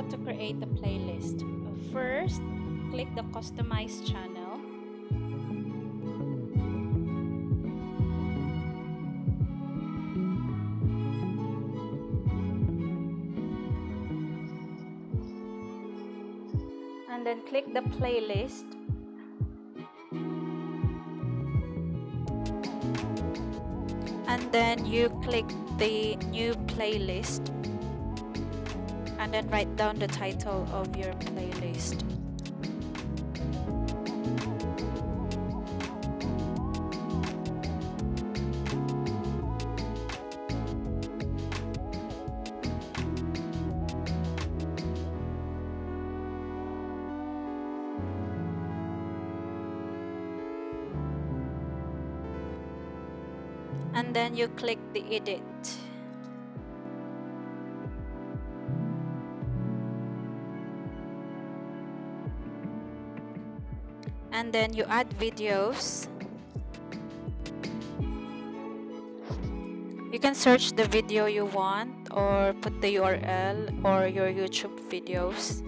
to create a playlist. First, click the Customize channel. And then click the playlist. And then you click the new playlist. And then write down the title of your playlist. And then you click the edit. And then you add videos. You can search the video you want or put the URL or your YouTube videos.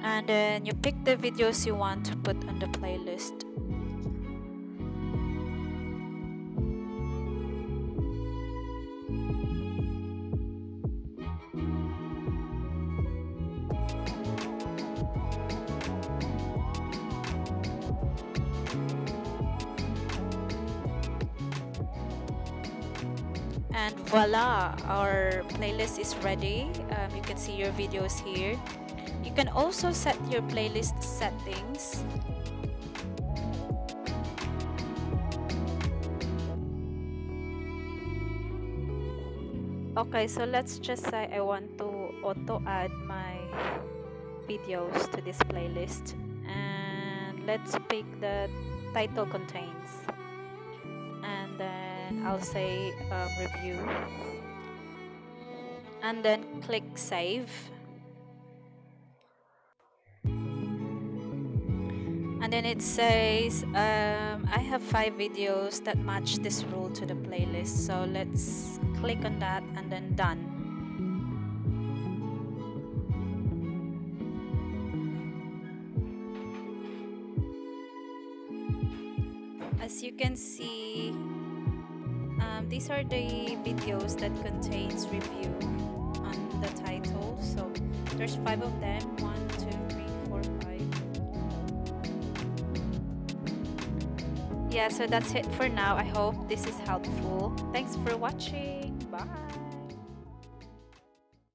And then you pick the videos you want to put on the playlist. And voila, our playlist is ready. You can see your videos here. You can also set your playlist settings. Okay, so let's just say I want to auto add my videos to this playlist. And let's pick the title contains. And then I'll say review. And then click save. And then it says I have 5 videos that match this rule to the playlist, so let's click on that and then done. As you can see, these are the videos that contains review on the title. So there's 5 of them. 1, 2, 3, 4, 5. Yeah, so that's it for now. I hope this is helpful. Thanks for watching. Bye.